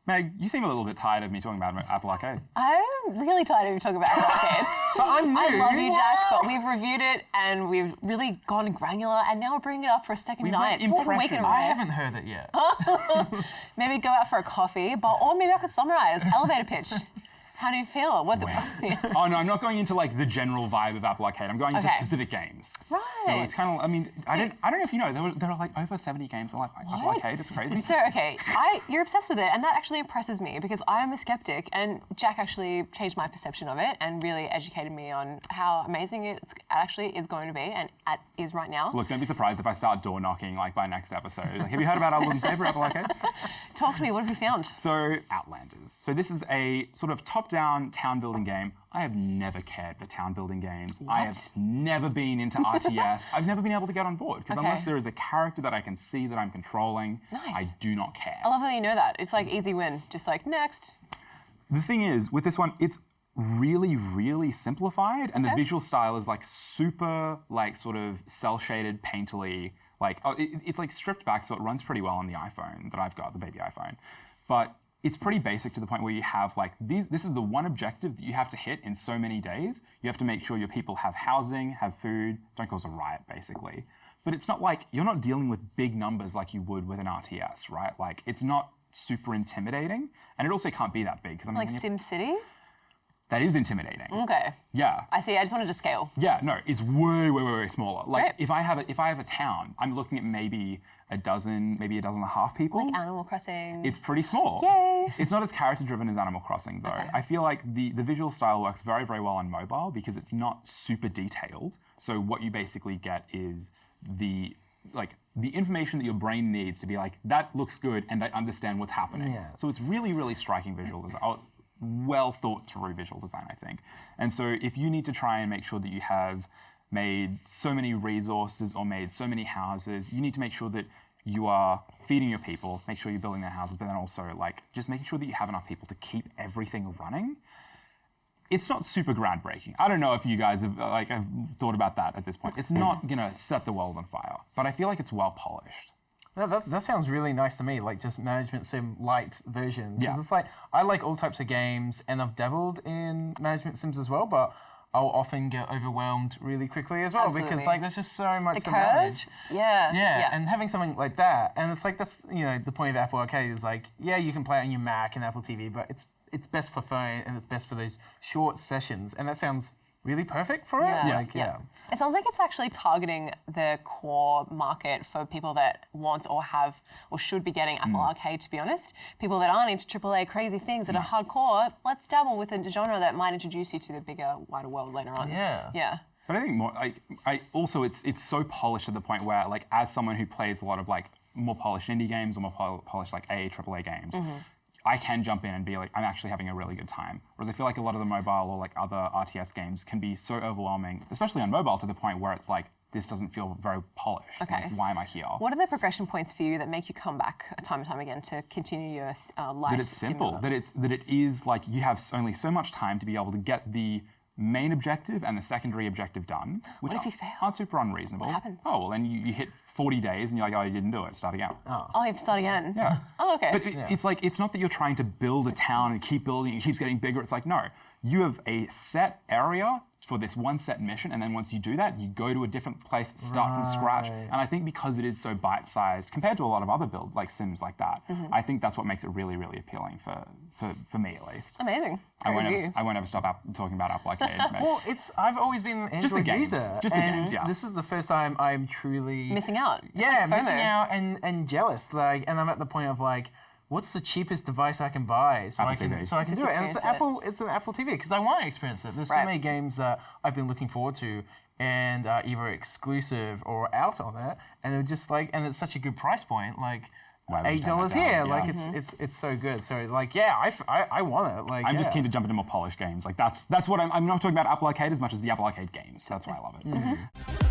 Meg, you seem a little bit tired of me talking about Apple Arcade. I'm really tired of you talking about Apple Arcade. But I'm new. I love you, Jack, but we've reviewed it and we've really gone granular, and now we're bringing it up for a second night. Second week in a row. I haven't heard it yet. Maybe go out for a coffee, or maybe I could summarize. Elevator pitch. How do you feel? Wow. Oh no, I'm not going into like the general vibe of Apple Arcade. I'm going into specific games. Right. So it's kind of, I mean, I don't know if you know, there are like over 70 games on like Apple Arcade. It's crazy. So okay, you're obsessed with it, and that actually impresses me because I am a skeptic, and Jack actually changed my perception of it and really educated me on how amazing it actually is going to be, and it is right now. Look, don't be surprised if I start door knocking like by next episode. Like, have you heard about our Lord and Savior Apple Arcade? Talk to me. What have you found? So Outlanders. So this is a sort of top-down town building game. I have never cared for town building games. What? I have never been into RTS. I've never been able to get on board because unless there is a character that I can see that I'm controlling, I do not care. I love that you know that. It's like easy win. Just like next. The thing is, with this one, it's really, really simplified, and the visual style is like super, like sort of cel-shaded, painterly. Like, it's like stripped back, so it runs pretty well on the iPhone that I've got, the baby iPhone. But it's pretty basic to the point where you have like this is the one objective that you have to hit in so many days. You have to make sure your people have housing, have food, don't cause a riot, basically. But it's not like, you're not dealing with big numbers like you would with an RTS, right? Like, it's not super intimidating, and it also can't be that big. I mean, like SimCity? That is intimidating. Okay. Yeah. I see. I just wanted to scale. Yeah. No, it's way, way, way, way smaller. Like if I have a town, I'm looking at maybe a dozen and a half people. Like Animal Crossing. It's pretty small. Yay. It's not as character driven as Animal Crossing though. Okay. I feel like the visual style works very, very well on mobile because it's not super detailed. So what you basically get is the information that your brain needs to be like, that looks good, and they understand what's happening. Yeah. So it's really, really striking visual design. Well thought through visual design, I think. And so if you need to try and make sure that you have made so many resources or made so many houses, you need to make sure that you are feeding your people, make sure you're building their houses, but then also like just making sure that you have enough people to keep everything running. It's not super groundbreaking. I don't know if you guys have thought about that at this point. It's not gonna set the world on fire, but I feel like it's well polished. No, that sounds really nice to me, like just management sim light version. Yeah. It's like, I like all types of games, and I've dabbled in management sims as well, but I'll often get overwhelmed really quickly as well. Absolutely. Because like there's just so much to curve? manage. Yeah. And having something like that, and it's like that's the point of Apple Arcade is like, yeah, you can play it on your Mac and Apple TV, but it's best for phone and it's best for those short sessions, and that sounds really perfect for it. Yeah. It sounds like it's actually targeting the core market for people that want or have or should be getting Apple Arcade, to be honest. People that aren't into AAA crazy things that are hardcore, let's dabble with a genre that might introduce you to the bigger, wider world later on. Yeah. But I think more, I also, it's so polished at the point where, like, as someone who plays a lot of, like, more polished indie games or more polished, like, AAA games, I can jump in and be like, I'm actually having a really good time. Whereas I feel like a lot of the mobile or like other RTS games can be so overwhelming, especially on mobile, to the point where it's like, this doesn't feel very polished. Okay. Like, why am I here? What are the progression points for you that make you come back time and time again to continue your life? That it's simple. That it is like, you have only so much time to be able to get the main objective and the secondary objective done, which what if you fail? Aren't super unreasonable. What happens? Oh, well, then you hit 40 days and you're like, oh, you didn't do it, start again. Oh, you have to start again? Yeah. Oh, okay. But it's like, it's not that you're trying to build a town and keep building, it keeps getting bigger. It's like, no, you have a set area for this one set mission, and then once you do that, you go to a different place, start from scratch. And I think because it is so bite-sized compared to a lot of other like sims like that, I think that's what makes it really, really appealing for me at least. Amazing. I won't ever stop talking about Apple Arcade. Well, I've always been an Android user. Just the games, yeah. This is the first time I'm truly missing out. Yeah, like missing out and jealous. Like, and I'm at the point of like, what's the cheapest device I can buy so I can do it? And it's an Apple TV because I want to experience it. There's so many games that I've been looking forward to and either exclusive or out on it, and they're just like, and it's such a good price point, like $8 here. Like it's so good. So like, yeah, I want it. Like, I'm just keen to jump into more polished games. Like that's what I'm not talking about Apple Arcade as much as the Apple Arcade games. That's why I love it.